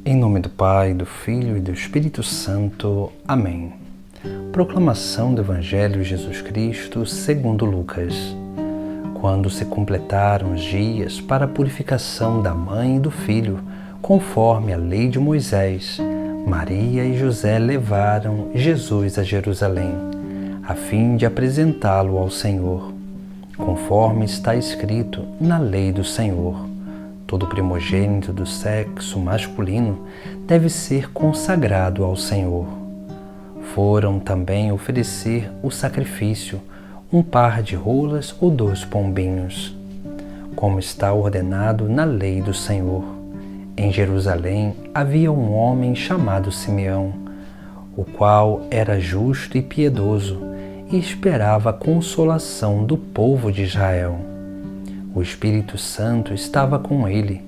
Em nome do Pai, do Filho e do Espírito Santo. Amém. Proclamação do Evangelho de Jesus Cristo segundo Lucas. Quando se completaram os dias para a purificação da mãe e do filho, conforme a lei de Moisés, Maria e José levaram Jesus a Jerusalém, a fim de apresentá-lo ao Senhor, conforme está escrito na lei do Senhor. Todo primogênito do sexo masculino deve ser consagrado ao Senhor. Foram também oferecer o sacrifício, um par de rolas ou 2 pombinhos, como está ordenado na lei do Senhor. Em Jerusalém havia um homem chamado Simeão, o qual era justo e piedoso e esperava a consolação do povo de Israel. O Espírito Santo estava com ele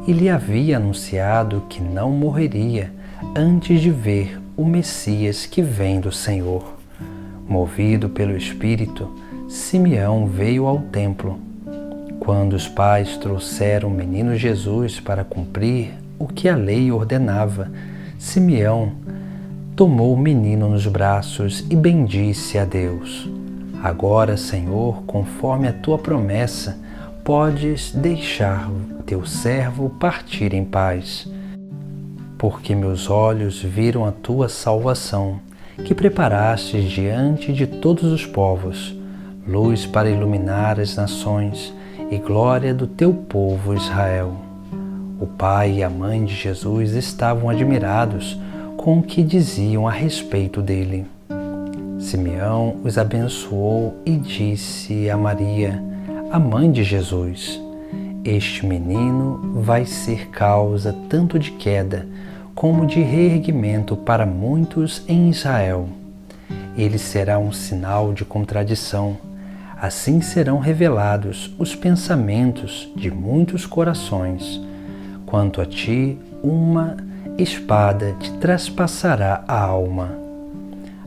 e lhe havia anunciado que não morreria antes de ver o Messias que vem do Senhor. Movido pelo Espírito, Simeão veio ao templo. Quando os pais trouxeram o menino Jesus para cumprir o que a lei ordenava, Simeão tomou o menino nos braços e bendisse a Deus. Agora, Senhor, conforme a tua promessa, podes deixar teu servo partir em paz, porque meus olhos viram a tua salvação, que preparastes diante de todos os povos, luz para iluminar as nações e glória do teu povo Israel. O pai e a mãe de Jesus estavam admirados com o que diziam a respeito dele. Simeão os abençoou e disse a Maria, a mãe de Jesus: este menino vai ser causa tanto de queda como de reerguimento para muitos em Israel. Ele será um sinal de contradição. Assim serão revelados os pensamentos de muitos corações. Quanto a ti, uma espada te traspassará a alma.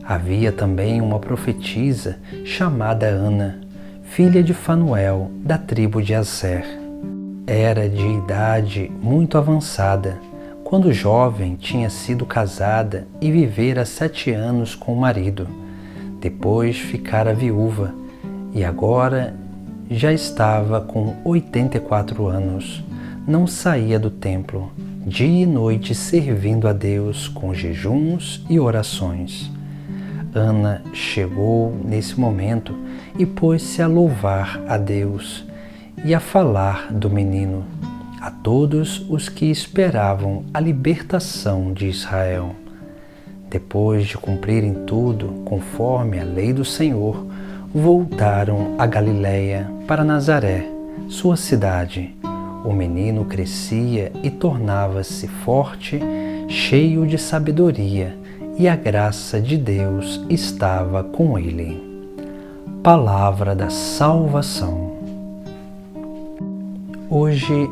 Havia também uma profetisa chamada Ana, filha de Fanuel, da tribo de Aser. Era de idade muito avançada, quando jovem tinha sido casada e vivera 7 anos com o marido. Depois ficara viúva e agora já estava com 84 anos. Não saía do templo, dia e noite servindo a Deus com jejuns e orações. Ana chegou nesse momento e pôs-se a louvar a Deus e a falar do menino a todos os que esperavam a libertação de Israel. Depois de cumprirem tudo conforme a lei do Senhor, voltaram a Galiléia para Nazaré, sua cidade. O menino crescia e tornava-se forte, cheio de sabedoria, e a graça de Deus estava com ele. Palavra da salvação. Hoje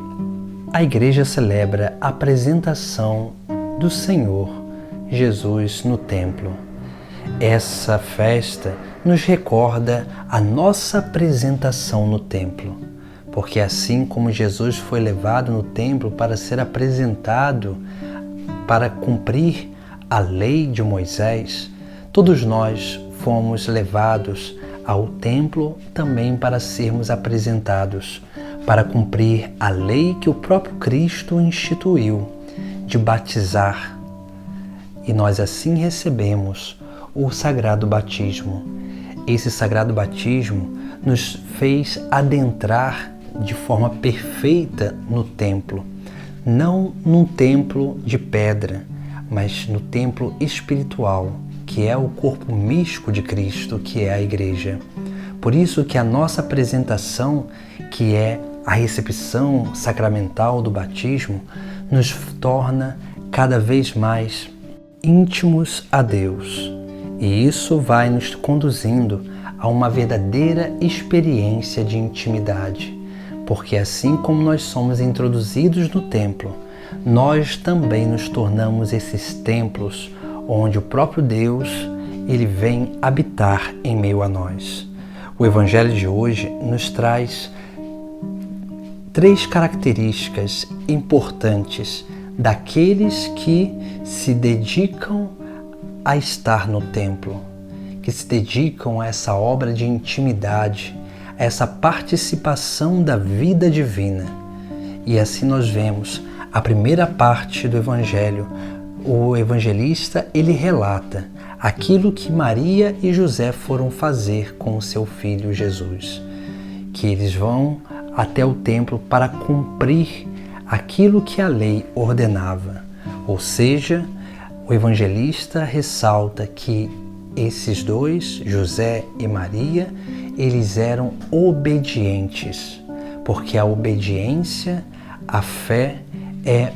a Igreja celebra a apresentação do Senhor Jesus no templo. Essa festa nos recorda a nossa apresentação no templo, porque assim como Jesus foi levado no templo para ser apresentado, para cumprir a lei de Moisés, todos nós fomos levados ao templo também para sermos apresentados, para cumprir a lei que o próprio Cristo instituiu, de batizar. E nós assim recebemos o sagrado batismo. Esse sagrado batismo nos fez adentrar de forma perfeita no templo, não num templo de pedra, mas no templo espiritual, que é o corpo místico de Cristo, que é a Igreja. Por isso que a nossa apresentação, que é a recepção sacramental do batismo, nos torna cada vez mais íntimos a Deus. E isso vai nos conduzindo a uma verdadeira experiência de intimidade, porque assim como nós somos introduzidos no templo, nós também nos tornamos esses templos onde o próprio Deus ele vem habitar em meio a nós. O Evangelho de hoje nos traz 3 características importantes daqueles que se dedicam a estar no templo, que se dedicam a essa obra de intimidade, a essa participação da vida divina. E assim nós vemos a primeira parte do Evangelho. O evangelista, ele relata aquilo que Maria e José foram fazer com o seu filho Jesus, que eles vão até o templo para cumprir aquilo que a lei ordenava. Ou seja, o evangelista ressalta que esses dois, José e Maria, eles eram obedientes, porque a obediência, a fé, é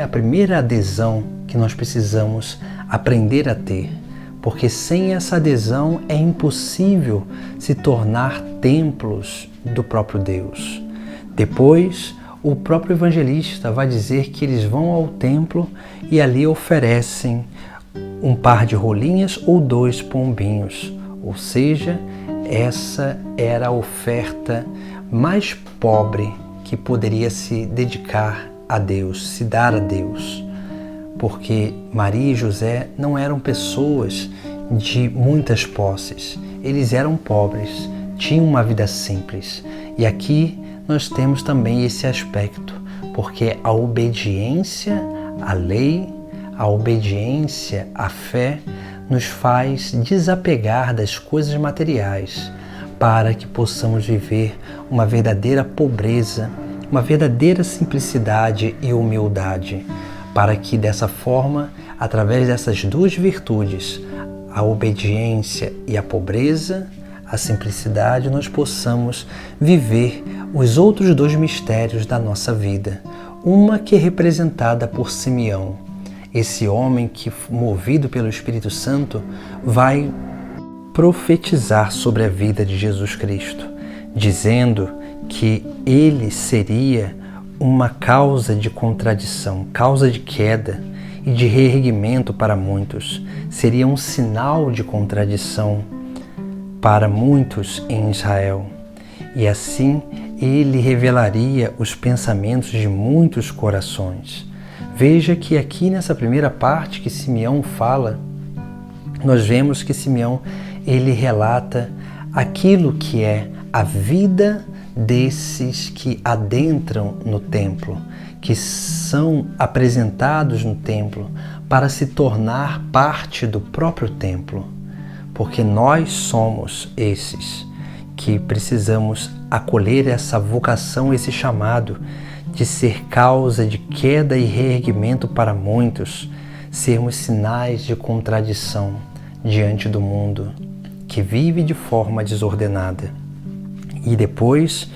a primeira adesão que nós precisamos aprender a ter, porque sem essa adesão é impossível se tornar templos do próprio Deus. Depois, o próprio evangelista vai dizer que eles vão ao templo e ali oferecem um par de rolinhas ou 2 pombinhos, ou seja, essa era a oferta mais pobre que poderia se dedicar a Deus, se dar a Deus, porque Maria e José não eram pessoas de muitas posses, eles eram pobres, tinham uma vida simples. E aqui nós temos também esse aspecto, porque a obediência à lei, a obediência à fé nos faz desapegar das coisas materiais para que possamos viver uma verdadeira pobreza, uma verdadeira simplicidade e humildade, para que dessa forma, através dessas 2 virtudes, a obediência e a pobreza, a simplicidade, nós possamos viver os outros 2 mistérios da nossa vida. Uma que é representada por Simeão, esse homem que, movido pelo Espírito Santo, vai profetizar sobre a vida de Jesus Cristo, dizendo que ele seria uma causa de contradição, causa de queda e de reerguimento para muitos. Seria um sinal de contradição para muitos em Israel. E assim ele revelaria os pensamentos de muitos corações. Veja que aqui nessa primeira parte que Simeão fala, nós vemos que Simeão ele relata aquilo que é a vida desses que adentram no templo, que são apresentados no templo para se tornar parte do próprio templo, porque nós somos esses que precisamos acolher essa vocação, esse chamado de ser causa de queda e reerguimento para muitos, sermos sinais de contradição diante do mundo que vive de forma desordenada. E depois,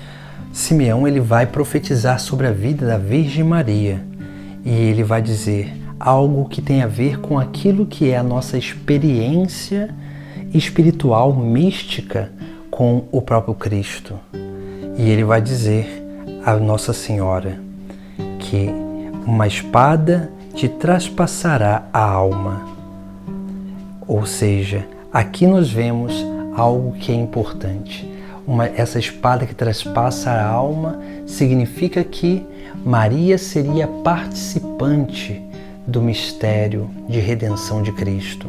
Simeão ele vai profetizar sobre a vida da Virgem Maria e ele vai dizer algo que tem a ver com aquilo que é a nossa experiência espiritual, mística com o próprio Cristo. E ele vai dizer a Nossa Senhora que uma espada te traspassará a alma. Ou seja, aqui nós vemos algo que é importante. Essa espada que traspassa a alma significa que Maria seria participante do mistério de redenção de Cristo,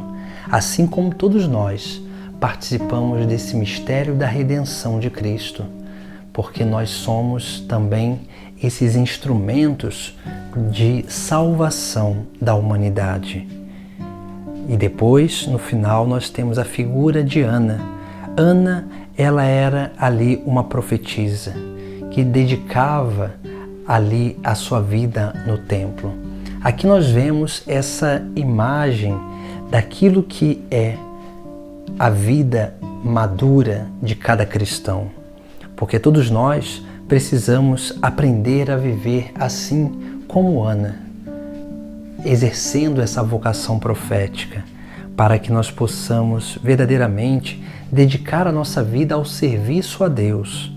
assim como todos nós participamos desse mistério da redenção de Cristo, porque nós somos também esses instrumentos de salvação da humanidade. E depois, no final, nós temos a figura de Ana. Ana, ela era ali uma profetisa que dedicava ali a sua vida no templo. Aqui nós vemos essa imagem daquilo que é a vida madura de cada cristão, porque todos nós precisamos aprender a viver assim como Ana, exercendo essa vocação profética, para que nós possamos verdadeiramente dedicar a nossa vida ao serviço a Deus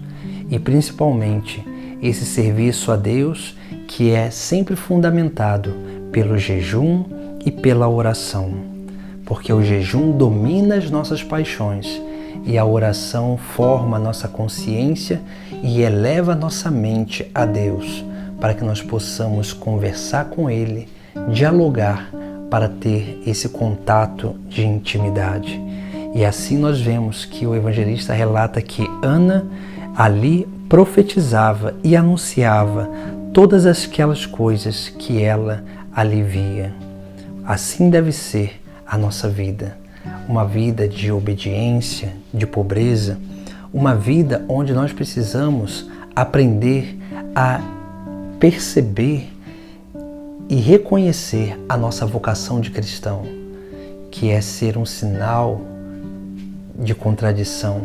e principalmente esse serviço a Deus que é sempre fundamentado pelo jejum e pela oração, porque o jejum domina as nossas paixões e a oração forma a nossa consciência e eleva a nossa mente a Deus, para que nós possamos conversar com Ele, dialogar para ter esse contato de intimidade. E assim nós vemos que o evangelista relata que Ana ali profetizava e anunciava todas aquelas coisas que ela ali via. Assim deve ser a nossa vida, uma vida de obediência, de pobreza, uma vida onde nós precisamos aprender a perceber e reconhecer a nossa vocação de cristão, que é ser um sinal de contradição,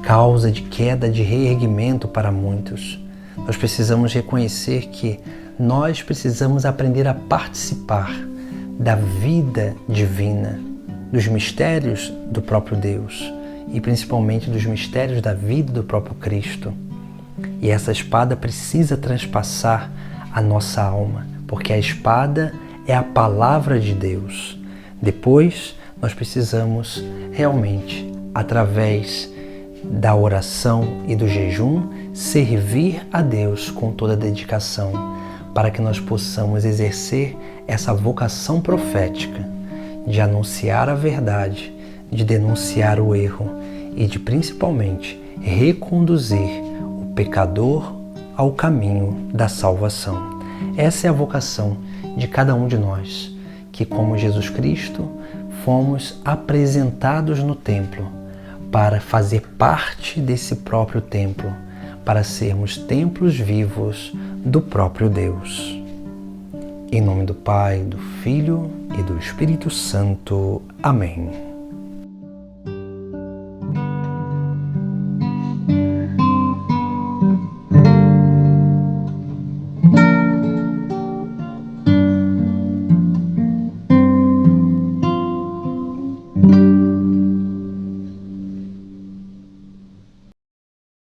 causa de queda de reerguimento para muitos. Nós precisamos reconhecer que nós precisamos aprender a participar da vida divina, dos mistérios do próprio Deus e principalmente dos mistérios da vida do próprio Cristo. E essa espada precisa transpassar a nossa alma, porque a espada é a palavra de Deus. Depois, nós precisamos realmente, através da oração e do jejum, servir a Deus com toda a dedicação, para que nós possamos exercer essa vocação profética de anunciar a verdade, de denunciar o erro e de principalmente reconduzir o pecador ao caminho da salvação. Essa é a vocação de cada um de nós, que como Jesus Cristo fomos apresentados no templo para fazer parte desse próprio templo, para sermos templos vivos do próprio Deus. Em nome do Pai, do Filho e do Espírito Santo. Amém.